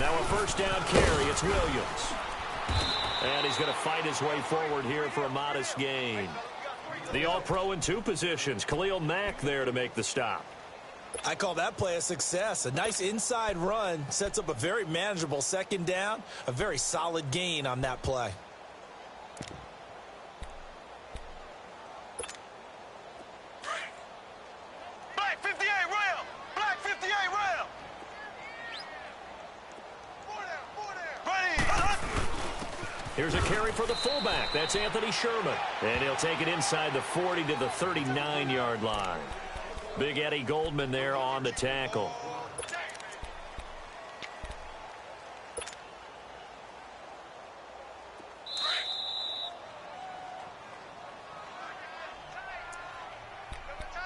Now a first down carry. It's Williams. And he's going to fight his way forward here for a modest gain. The All-Pro in two positions. Khalil Mack there to make the stop. I call that play a success. A nice inside run sets up a very manageable second down. A very solid gain on that play. Black 58 rail! Black 58 rail! Here's a carry for the fullback. That's Anthony Sherman. And he'll take it inside the 40 to the 39-yard line. Big Eddie Goldman there on the tackle.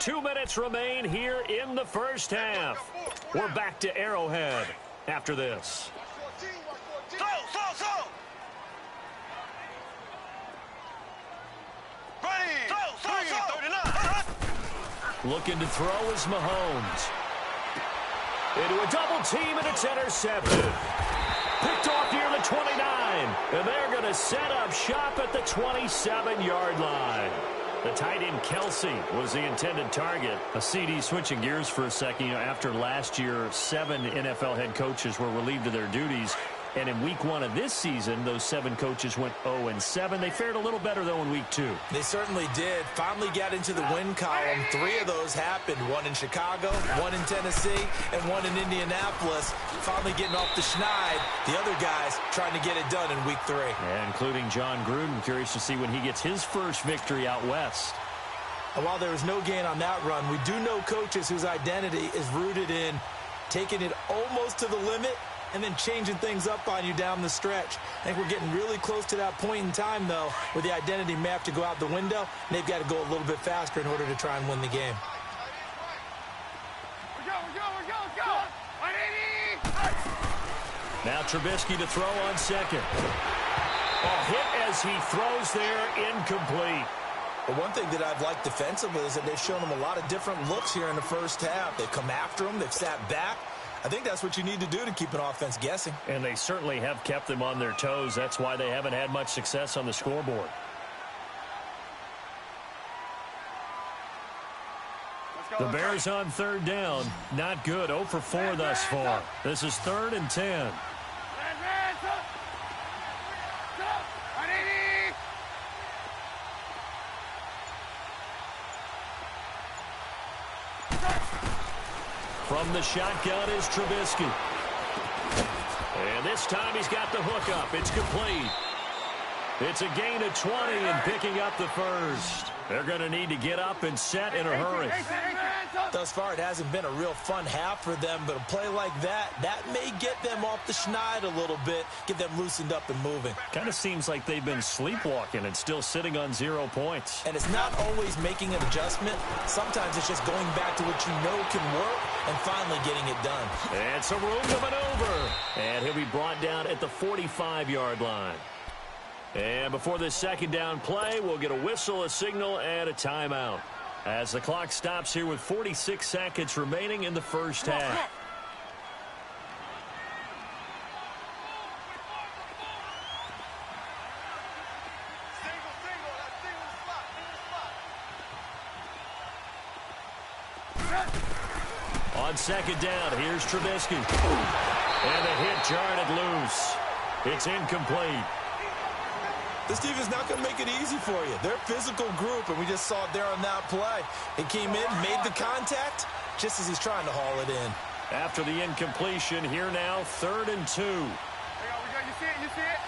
Two minutes remain here in the first half. We're back to Arrowhead after this. Looking to throw is Mahomes. Into a double team, and it's intercepted. Picked off near the 29. And they're going to set up shop at the 27-yard line. The tight end Kelsey was the intended target. A CD switching gears for a second. After last year, 7 NFL head coaches were relieved of their duties. And in week 1 of this season, those 7 coaches went 0-7. They fared a little better, though, in week 2. They certainly did. Finally got into the win column. 3 of those happened. 1 in Chicago, 1 in Tennessee, and 1 in Indianapolis. Finally getting off the schneid. The other guys trying to get it done in week 3. Yeah, including John Gruden. Curious to see when he gets his first victory out west. And while there was no gain on that run, we do know coaches whose identity is rooted in taking it almost to the limit and then changing things up on you down the stretch. I think we're getting really close to that point in time, though, where the identity map to go out the window, and they've got to go a little bit faster in order to try and win the game. Now Trubisky to throw on second. A hit as he throws there, incomplete. But one thing that I've liked defensively is that they've shown them a lot of different looks here in the first half. They've come after them. They've sat back. I think that's what you need to do to keep an offense guessing. And they certainly have kept them on their toes. That's why they haven't had much success on the scoreboard. The Bears on third down. Not good. 0 for 4 thus far. This is 3rd and 10. From the shotgun is Trubisky. And this time he's got the hook up. It's complete. It's a gain of 20 and picking up the first. They're going to need to get up and set in a hurry. Thus far, it hasn't been a real fun half for them, but a play like that may get them off the schneid a little bit, get them loosened up and moving. Kind of seems like they've been sleepwalking and still sitting on 0 points. And it's not always making an adjustment. Sometimes it's just going back to what you know can work and finally getting it done. And some room to maneuver. And he'll be brought down at the 45-yard line. And before this second down play, we'll get a whistle, a signal, and a timeout. As the clock stops here with 46 seconds remaining in the first half. On second down, here's Trubisky. And the hit jarred it loose. It's incomplete. This defense is not going to make it easy for you. They're a physical group, and we just saw it there on that play. It came in, made the contact, just as he's trying to haul it in. After the incompletion, here now, 3rd and 2. You see it?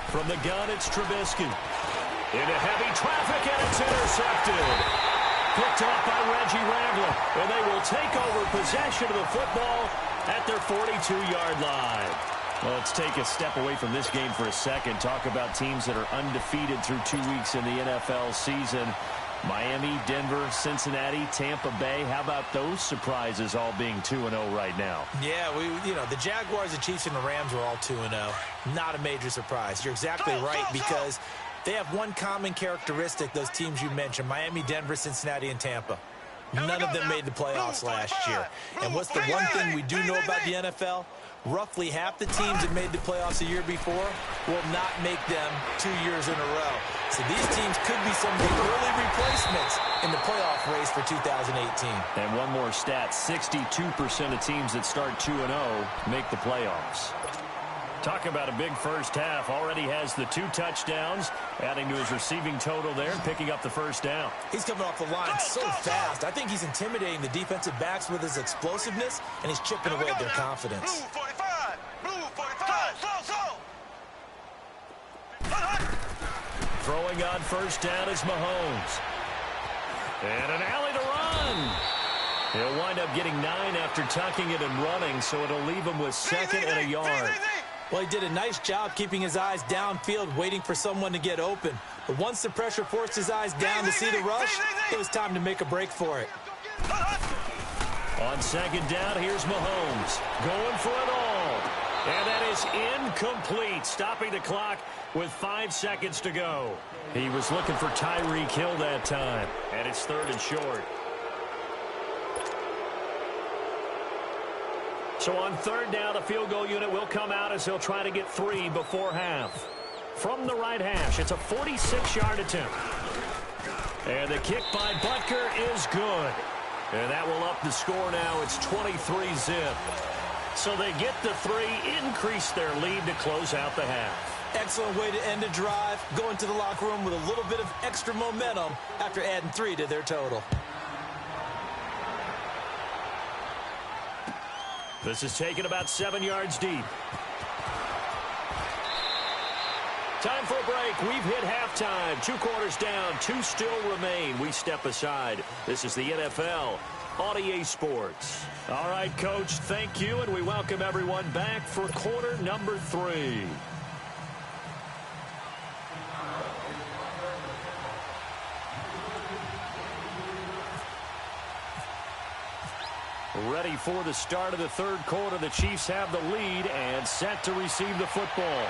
From the gun, it's Trubisky. Into heavy traffic, and it's intercepted. Picked off by Reggie Ragland, and they will take over possession of the football at their 42-yard line. Well, let's take a step away from this game for a second. Talk about teams that are undefeated through 2 weeks in the NFL season. Miami, Denver, Cincinnati, Tampa Bay. How about those surprises all being 2-0 right now? Yeah, the Jaguars, the Chiefs, and the Rams were all 2-0. Not a major surprise. You're exactly right because they have one common characteristic, those teams you mentioned, Miami, Denver, Cincinnati, and Tampa. None of them made the playoffs last year. And what's the one thing we do know about the NFL? Roughly half the teams that made the playoffs a year before will not make them 2 years in a row. So these teams could be some of the early replacements in the playoff race for 2018. And one more stat, 62% of teams that start 2-0 make the playoffs. Talk about a big first half. Already has the 2 touchdowns, adding to his receiving total there and picking up the first down. He's coming off the line so fast. I think he's intimidating the defensive backs with his explosiveness, and he's chipping away at their confidence. Blue 45. Blue 45. So. Throwing on first down is Mahomes. And an alley to run. He'll wind up getting 9 after tucking it and running, so it'll leave him with second and a yard. Well, he did a nice job keeping his eyes downfield, waiting for someone to get open. But once the pressure forced his eyes down to see the rush, it was time to make a break for it. On second down, here's Mahomes. Going for it all. And that is incomplete, stopping the clock with 5 seconds to go. He was looking for Tyreek Hill that time, and it's 3rd and short. So on 3rd down, the field goal unit will come out as they'll try to get 3 before half. From the right hash, it's a 46-yard attempt. And the kick by Butker is good. And that will up the score now. It's 23-zip. So they get the 3, increase their lead to close out the half. Excellent way to end a drive, going to the locker room with a little bit of extra momentum after adding 3 to their total. This is taken about 7 yards deep. Time for a break. We've hit halftime. 2 quarters down. 2 still remain. We step aside. This is the NFL on EA Sports. All right, Coach, thank you, and we welcome everyone back for quarter number 3. Ready for the start of the 3rd quarter. The Chiefs have the lead and set to receive the football.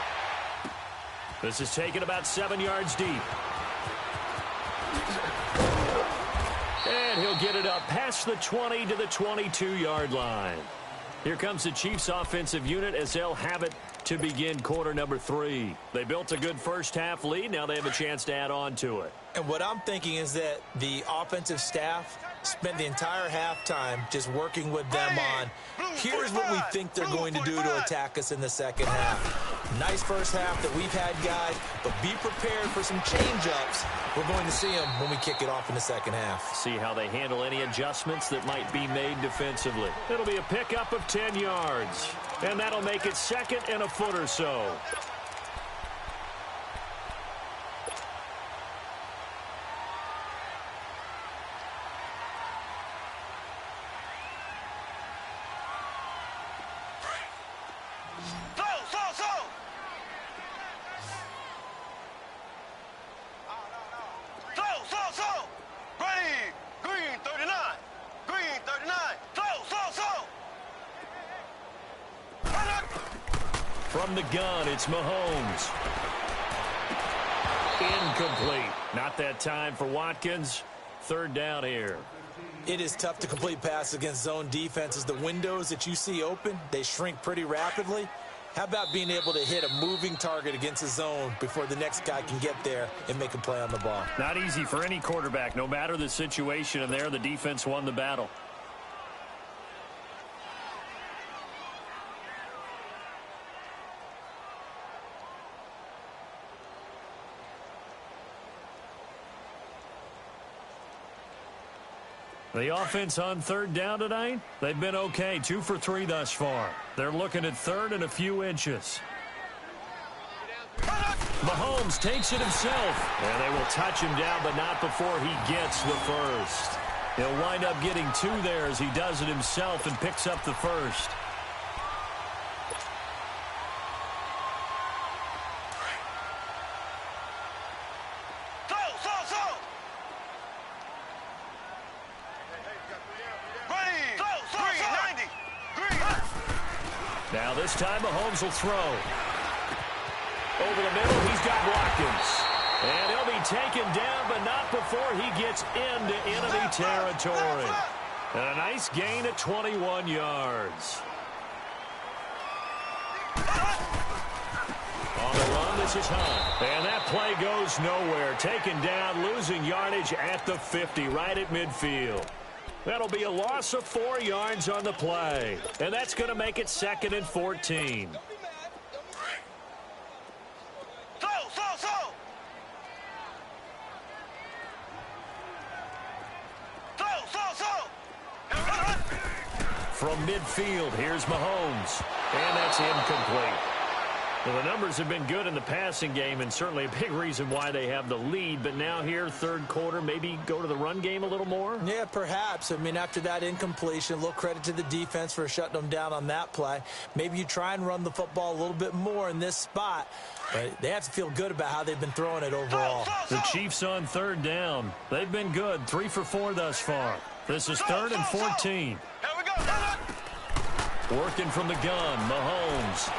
This is taken about 7 yards deep. And he'll get it up past the 20 to the 22-yard line. Here comes the Chiefs offensive unit as they'll have it to begin quarter number 3. They built a good first half lead. Now they have a chance to add on to it. And what I'm thinking is that the offensive staff spent the entire halftime just working with them on, here's what we think they're going to do to attack us in the second half. Nice first half that we've had, guys, but be prepared for some change-ups. We're going to see them when we kick it off in the second half. See how they handle any adjustments that might be made defensively. It'll be a pickup of 10 yards, and that'll make it 2nd and a foot or so. From the gun, it's Mahomes. Incomplete. Not that time for Watkins. 3rd down here. It is tough to complete passes against zone defenses. The windows that you see open, they shrink pretty rapidly. How about being able to hit a moving target against a zone before the next guy can get there and make a play on the ball? Not easy for any quarterback, no matter the situation, and there the defense won the battle. The offense on 3rd down tonight, they've been okay. 2 for 3 thus far. They're looking at 3rd and a few inches. Mahomes takes it himself. And they will touch him down, but not before he gets the first. He'll wind up getting 2 there as he does it himself and picks up the first. Now this time Mahomes will throw. Over the middle, he's got Watkins. And he'll be taken down, but not before he gets into enemy territory. And a nice gain at 21 yards. On the run, this is Hunt. And that play goes nowhere. Taken down, losing yardage at the 50, right at midfield. That'll be a loss of 4 yards on the play. And that's going to make it 2nd and 14. From midfield, here's Mahomes. And that's incomplete. Well, the numbers have been good in the passing game, and certainly a big reason why they have the lead. But now here, third quarter, maybe go to the run game a little more? Yeah, perhaps. I mean, after that incompletion, a little credit to the defense for shutting them down on that play. Maybe you try and run the football a little bit more in this spot. But they have to feel good about how they've been throwing it overall. The Chiefs on third down. They've been good, 3 for 4 thus far. This is 3rd and 14. Working from the gun, Mahomes.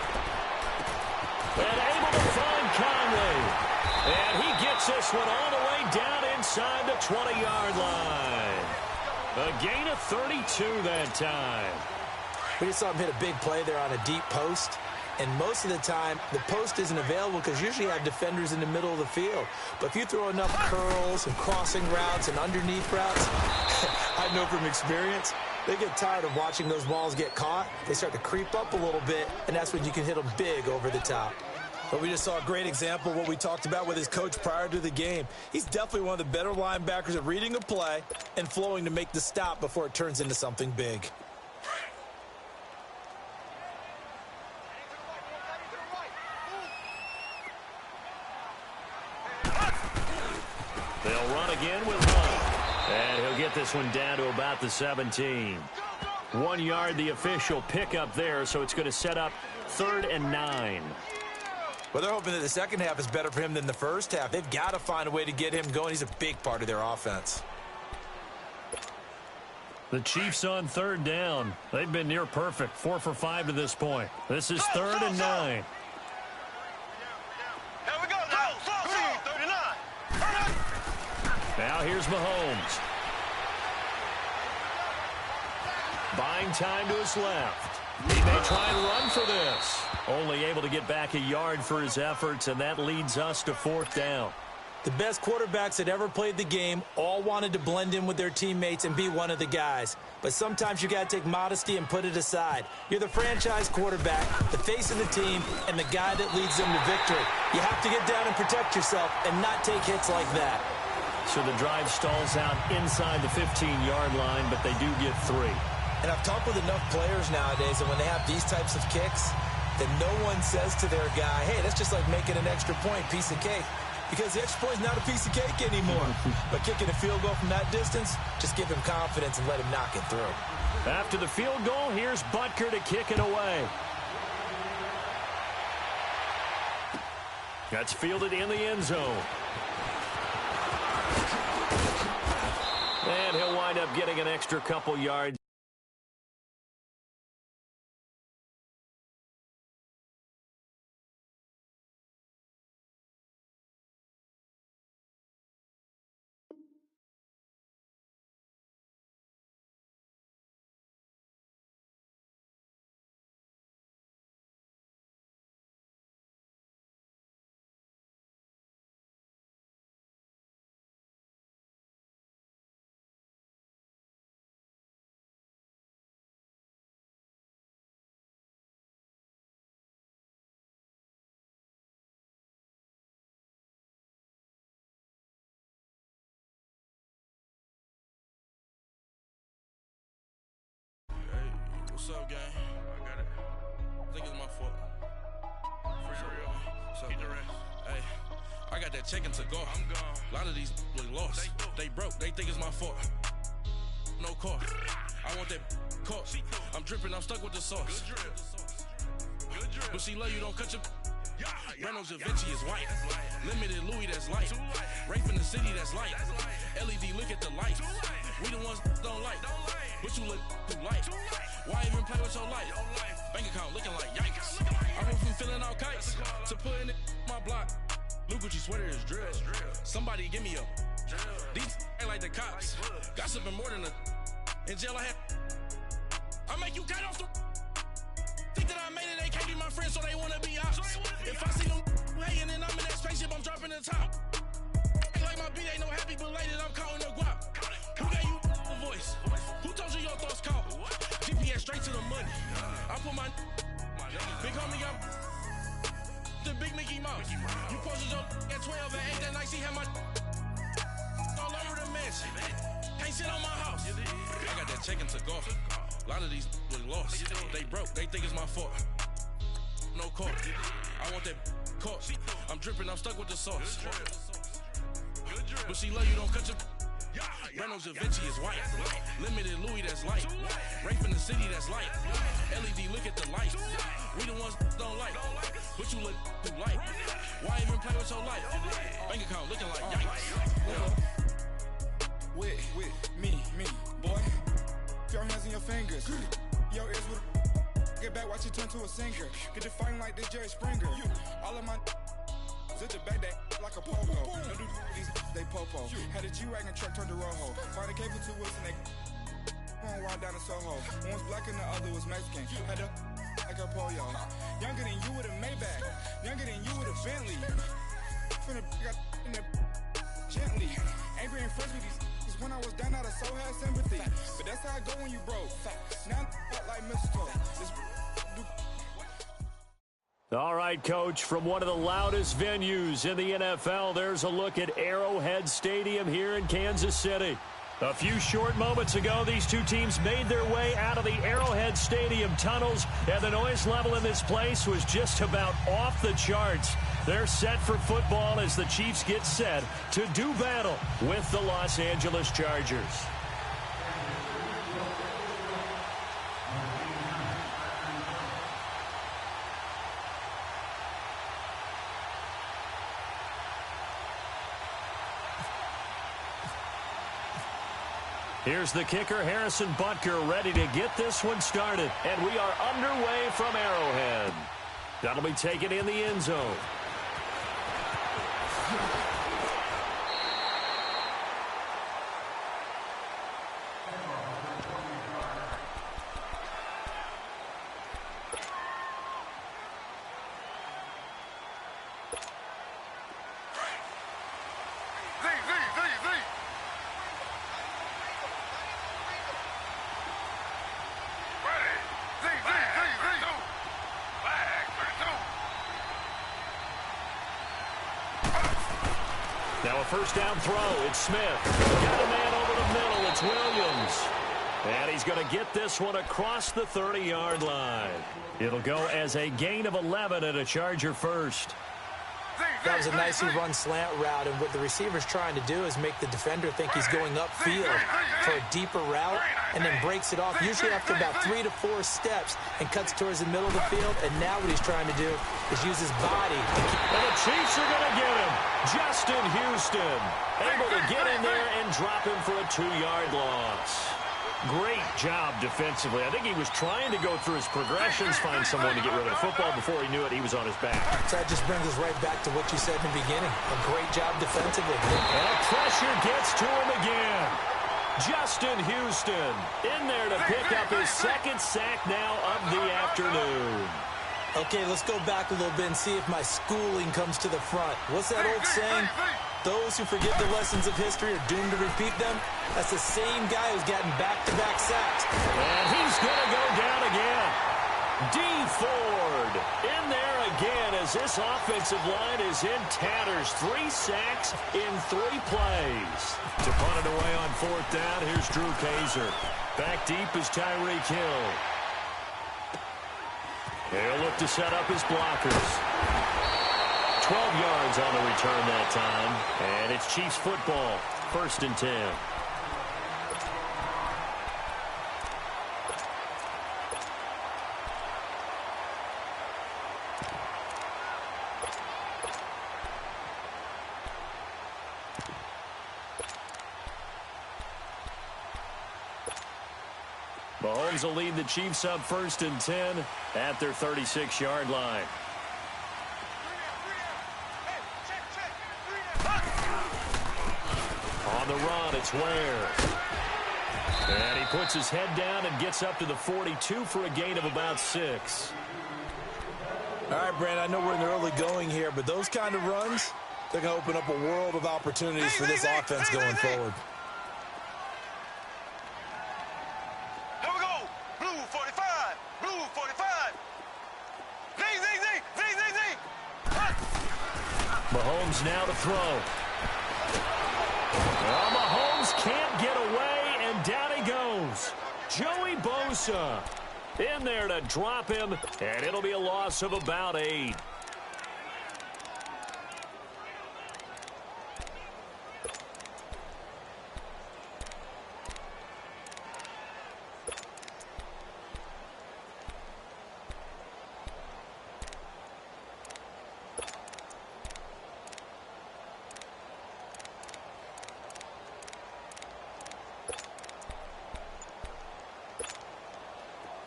And able to find Conley. And he gets this one all the way down inside the 20-yard line. A gain of 32 that time. We just saw him hit a big play there on a deep post. And most of the time, the post isn't available because usually you have defenders in the middle of the field. But if you throw enough curls and crossing routes and underneath routes, I know from experience, they get tired of watching those balls get caught. They start to creep up a little bit, and that's when you can hit them big over the top. But we just saw a great example of what we talked about with his coach prior to the game. He's definitely one of the better linebackers at reading a play and flowing to make the stop before it turns into something big. They'll run again with Hunt. And he'll get this one down to about the 17. 1 yard, the official pickup there, so it's going to set up 3rd and 9. Well, they're hoping that the second half is better for him than the first half. They've got to find a way to get him going. He's a big part of their offense. The Chiefs on third down. They've been near perfect, 4 for 5 to this point. This is 3rd and 9. Now here's Mahomes. Buying time to his left. He may try and run for this. Only able to get back a yard for his efforts, and that leads us to 4th down. The best quarterbacks that ever played the game all wanted to blend in with their teammates and be one of the guys. But sometimes you got to take modesty and put it aside. You're the franchise quarterback, the face of the team, and the guy that leads them to victory. You have to get down and protect yourself and not take hits like that. So the drive stalls out inside the 15-yard line, but they do get 3. And I've talked with enough players nowadays that when they have these types of kicks, that no one says to their guy, hey, that's just like making an extra point, piece of cake. Because the extra point is not a piece of cake anymore. But kicking a field goal from that distance, just give him confidence and let him knock it through. After the field goal, here's Butker to kick it away. That's fielded in the end zone. And he'll wind up getting an extra couple yards. What's up, gang? I got it. I think it's my fault. For real. What's up, keep the rest. Hey, I got that check-in to go. I'm gone. A lot of these look lost. They broke. They think it's my fault. No car. I want that car. I'm dripping. I'm stuck with the sauce. Good drip. Good drip. But she love you. Don't cut your... Reynolds Da Vinci is white. Limited Louis, that's light. Rafe in the city, that's light. LED, look at the lights. We the ones don't like. But you look too light. Why even play with your life? Bank account looking like yikes. I went from filling out kites to putting it in my block. Blue Gucci sweater is drill. Somebody give me a. These ain't like the cops. Gossiping more than a. In jail I had. I make you cut off the. Think that I made it, they can't be my friends, so they wanna be ops. If I see them hating and I'm in that spaceship, I'm dropping the top. Ain't like my beat ain't no happy, belated, I'm counting the guap. Who gave you the voice? Who told you your thoughts count? GPS straight to the money. I put my big homie up. The big Mickey Mouse. You posted your at 12 and 8 that night, she had my all over the mansion. Can't sit on my house. I got that chicken to go. A lot of these was lost. They broke, they think it's my fault. No court. I want that caught. I'm dripping, I'm stuck with the sauce. But she love you, don't cut your. Reynolds Da Vinci is white. Limited Louis, that's light. Rape in the city, that's light. LED, look at the light. We the ones don't like. But you look too light. Why even play with your life? Bank account looking like yikes. With me, boy. Your hands in your fingers. Your ears with get back, watch you turn to a singer. Get the fighting like this Jerry Springer. All of my at the back that like a pogo. No do these they popo. Had a G-Wagon truck turned to Rojo. Find a cable 2 wheels and they going wild down to Soho. One was black and the other was Mexican. Had a like a polio. Younger than you with a Maybach. Younger than you with a Bentley. Finna got in the gently. Angry and friends with these. When I was down, I so had sympathy. But that's how I go when you broke. Now I'm like mistletoe. All right, Coach, from one of the loudest venues in the NFL, there's a look at Arrowhead Stadium here in Kansas City. A few short moments ago, these two teams made their way out of the Arrowhead Stadium tunnels, and the noise level in this place was just about off the charts. They're set for football as the Chiefs get set to do battle with the Los Angeles Chargers. Here's the kicker, Harrison Butker, ready to get this one started. And we are underway from Arrowhead. That'll be taken in the end zone. Now a first down throw. It's Smith. Got a man over the middle. It's Williams. And he's going to get this one across the 30-yard line. It'll go as a gain of 11 and a Charger first. That was a nicely run slant route, and what the receiver's trying to do is make the defender think he's going upfield for a deeper route, and then breaks it off, usually after about 3 to 4 steps, and cuts towards the middle of the field. And now what he's trying to do is use his body. And the Chiefs are going to get him. Justin Houston able to get in there and drop him for a 2-yard loss. Great job defensively. I think he was trying to go through his progressions, find someone to get rid of the football. Before he knew it, he was on his back. So that just brings us right back to what you said in the beginning. A great job defensively. And pressure gets to him again. Justin Houston in there to pick up his second sack now of the afternoon. Okay, let's go back a little bit and see if my schooling comes to the front. What's that old saying? Those who forget the lessons of history are doomed to repeat them. That's the same guy who's gotten back-to-back sacks. And he's going to go down again. D. Ford in there again as this offensive line is in tatters. 3 sacks in 3 plays. To punt it away on 4th down, here's Drew Kaiser. Back deep is Tyreek Hill. He'll look to set up his blockers. 12 yards on the return that time. And it's Chiefs football. 1st and 10. Mahomes will lead the Chiefs up 1st and 10 at their 36-yard line. the run, it's Ware. And he puts his head down and gets up to the 42 for a gain of about 6. All right, Brandon, I know we're in the early going here, but those kind of runs, they're going to open up a world of opportunities for this offense going forward. Here we go. Blue 45. Blue 45. Z. Mahomes now to throw. Well, Mahomes can't get away, and down he goes. Joey Bosa in there to drop him, and it'll be a loss of about 8.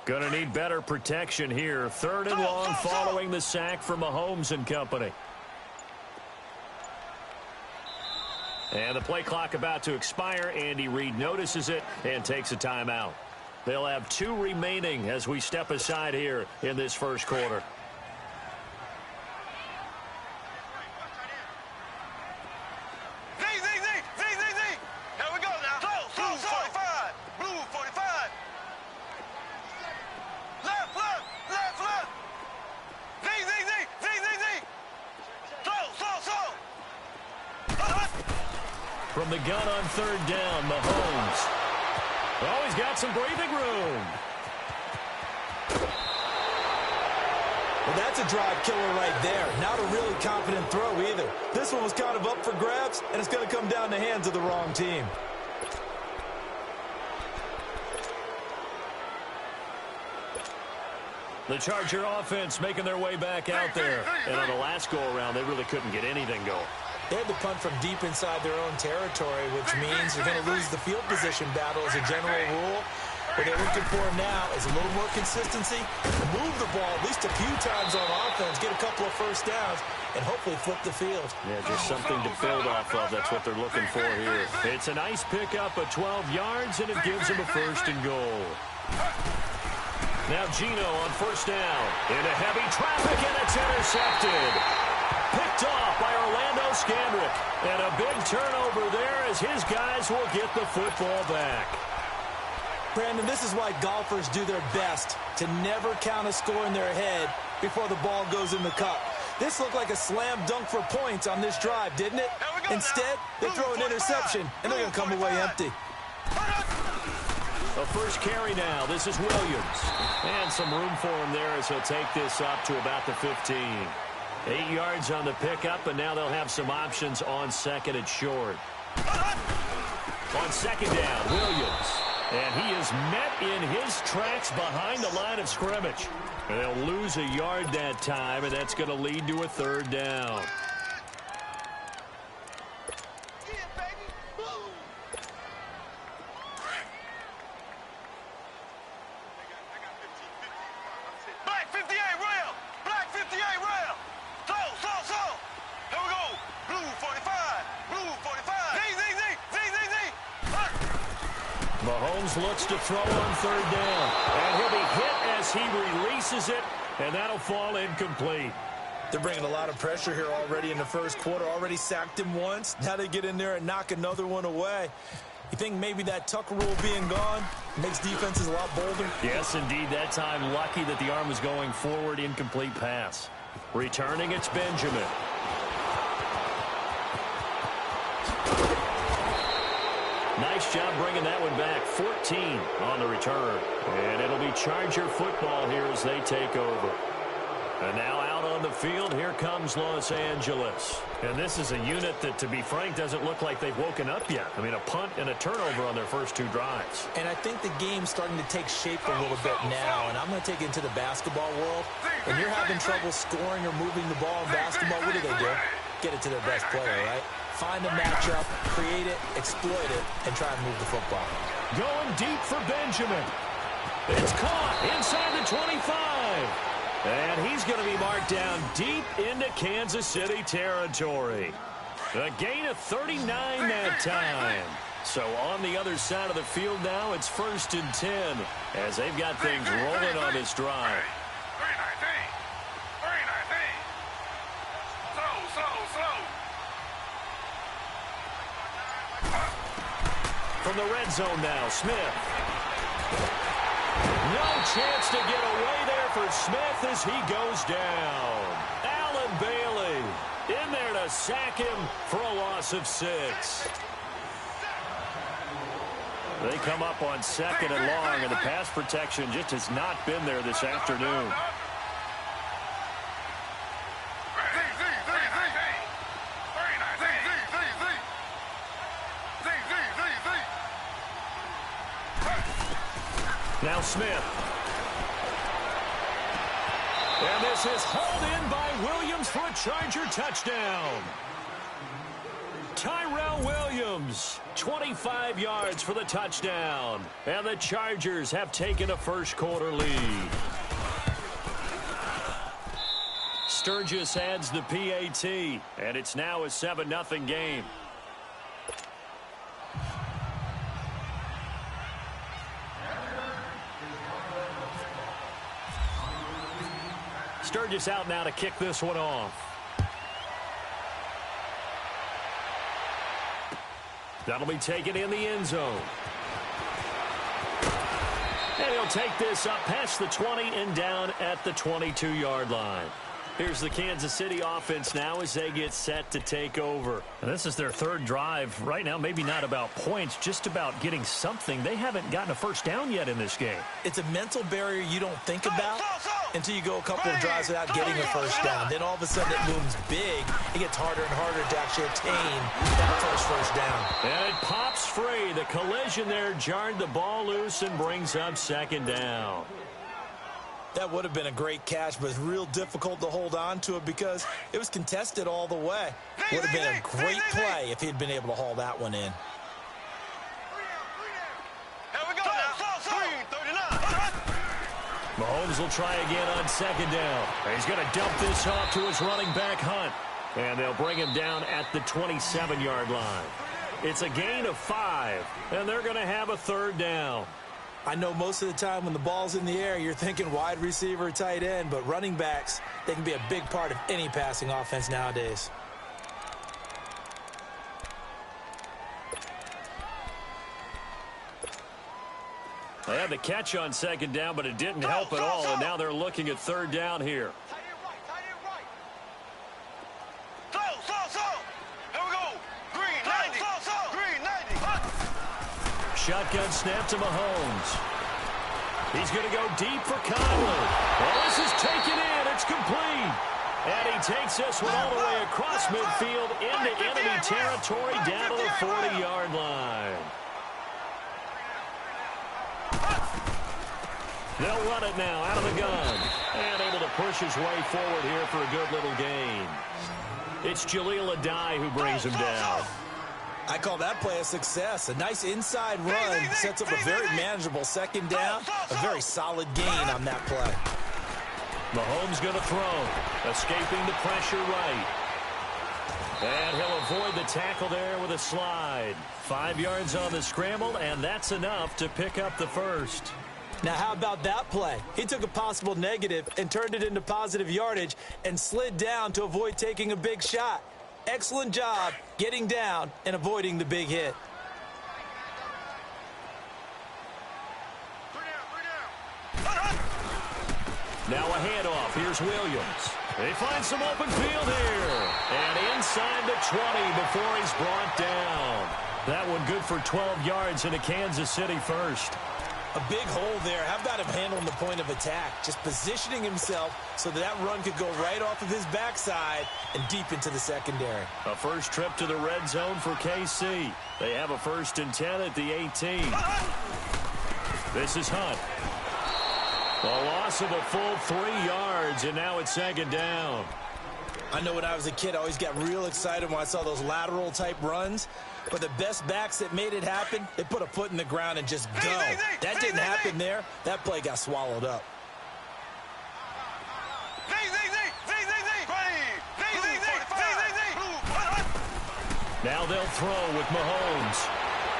Gonna need better protection here. 3rd and long following the sack from Mahomes and company. And the play clock about to expire. Andy Reid notices it and takes a timeout. They'll have 2 remaining as we step aside here in this first quarter. Here we go now. Blue 45. Blue 45. Left. Slow. From the gun on 3rd down, Mahomes. Oh, he's got some breathing room. Well, that's a drive killer right there. Not a really confident throw either. This one was kind of up for grabs, and it's going to come down the hands of the wrong team. The Charger offense making their way back out there. And on the last go-around, they really couldn't get anything going. They had to punt from deep inside their own territory, which means you're going to lose the field position battle as a general rule. What they're looking for now is a little more consistency, move the ball at least a few times on offense, get a couple of first downs, and hopefully flip the field. Yeah, just something to build off of. That's what they're looking for here. It's a nice pickup of 12 yards, and it gives them a 1st and goal. Now Gino on 1st down. Into heavy traffic, and it's intercepted. Picked off by Orlando Scandrick. And a big turnover there as his guys will get the football back. Brandon, this is why golfers do their best to never count a score in their head before the ball goes in the cup. This looked like a slam dunk for points on this drive, didn't it? Instead, they throw an interception, and they're going to come away empty. A first carry now. This is Williams. And some room for him there as he'll take this up to about the 15. 8 yards on the pickup, and now they'll have some options on 2nd and short. On 2nd down, Williams. And he is met in his tracks behind the line of scrimmage. And they'll lose a yard that time, and that's going to lead to a 3rd down. Black 58 rail. Black 58 rail. Slow. Here we go. Blue 45. Blue 45. Z. Mahomes looks to throw on 3rd down. And he'll be hit as he releases it, and that'll fall incomplete. They're bringing a lot of pressure here already in the first quarter. Already sacked him once. Now they get in there and knock another one away. You think maybe that Tucker rule being gone makes defenses a lot bolder? Yes, indeed. That time, lucky that the arm was going forward. Incomplete pass. Returning, it's Benjamin. Nice job bringing that one back. 14 on the return. And it'll be Charger football here as they take over. And now out on the field, here comes Los Angeles. And this is a unit that, to be frank, doesn't look like they've woken up yet. I mean, a punt and a turnover on their first 2 drives. And I think the game's starting to take shape a little bit now. And I'm going to take it into the basketball world. When you're having trouble scoring or moving the ball in basketball, what do? Get it to their best player, right? Find a matchup, create it, exploit it, and try and move the football. Going deep for Benjamin. It's caught inside the 25. And he's going to be marked down deep into Kansas City territory. A gain of 39 that time. So on the other side of the field now, it's 1st and 10 as they've got things rolling on this drive. 319. Slow. From the red zone now, Smith. No chance to get away there for Smith as he goes down. Allen Bailey in there to sack him for a loss of 6. They come up on 2nd and long, and the pass protection just has not been there this afternoon. Now Smith. And this is hauled in by Williams for a Charger touchdown. Tyrell Williams, 25 yards for the touchdown. And the Chargers have taken a first-quarter lead. Sturgis adds the PAT, and it's now a 7-0 game. Sturgis out now to kick this one off. That'll be taken in the end zone. And he'll take this up past the 20 and down at the 22-yard line. Here's the Kansas City offense now as they get set to take over. And this is their 3rd drive. Right now, maybe not about points, just about getting something. They haven't gotten a first down yet in this game. It's a mental barrier you don't think about until you go a couple of drives without getting a first down. Then all of a sudden it looms big. It gets harder and harder to actually attain that first down. And it pops free. The collision there jarred the ball loose and brings up 2nd down. That would have been a great catch, but it's real difficult to hold on to it because it was contested all the way. Would have been a great play if he'd been able to haul that one in. Here we go now. 339. Mahomes will try again on 2nd down. He's going to dump this off to his running back, Hunt. And they'll bring him down at the 27-yard line. It's a gain of 5, and they're going to have a 3rd down. I know most of the time when the ball's in the air, you're thinking wide receiver, tight end, but running backs, they can be a big part of any passing offense nowadays. They had the catch on 2nd down, but it didn't help at all, and now they're looking at 3rd down here. Slow. Here we go. Green 90. Green 90. Shotgun snap to Mahomes. He's going to go deep for Conley. Well, this is taken in. It's complete. And he takes this one all the way across midfield into enemy territory down to the 40-yard line. They'll run it now out of the gun. And able to push his way forward here for a good little gain. It's Jaleel Adai who brings him down. I call that play a success. A nice inside run sets up a very manageable 2nd down. A very solid gain on that play. Mahomes going to throw. Escaping the pressure right. And he'll avoid the tackle there with a slide. 5 yards on the scramble, and that's enough to pick up the first. Now, how about that play? He took a possible negative and turned it into positive yardage and slid down to avoid taking a big shot. Excellent job getting down and avoiding the big hit. Now a handoff. Here's Williams. They find some open field here. And inside the 20 before he's brought down. That one good for 12 yards into Kansas City first. A big hole there. How about him handling the point of attack? Just positioning himself so that run could go right off of his backside and deep into the secondary. A first trip to the red zone for KC. They have a 1st and 10 at the 18. This is Hunt. A loss of a full 3 yards, and now it's 2nd down. I know when I was a kid, I always got real excited when I saw those lateral-type runs. But the best backs that made it happen, they put a foot in the ground and just go. That didn't happen there. That play got swallowed up. Now they'll throw with Mahomes.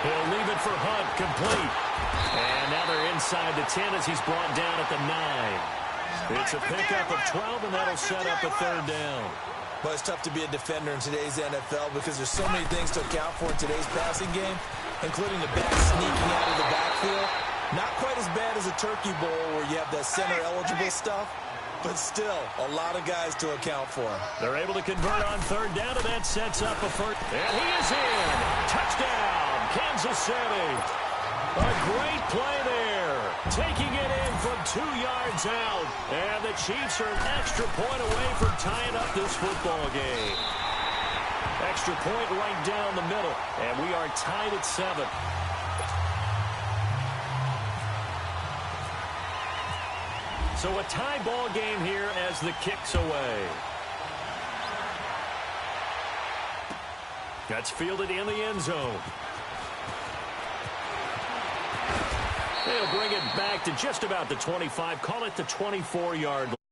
He'll leave it for Hunt, complete. And now they're inside the 10 as he's brought down at the 9. It's a pickup of 12, and that'll set up a third down. Well, it's tough to be a defender in today's NFL because there's so many things to account for in today's passing game, including the back sneaking out of the backfield. Not quite as bad as a turkey bowl where you have that center-eligible stuff, but still a lot of guys to account for. They're able to convert on third down, and that sets up a first. And he is in. Touchdown, Kansas City. A great play there. Taking it in from 2 yards out. And the Chiefs are an extra point away from tying up this football game. Extra point right down the middle. And we are tied at 7. So a tie ball game here as the kick's away. That's fielded in the end zone. They'll bring it back to just about the 25. Call it the 24-yard line.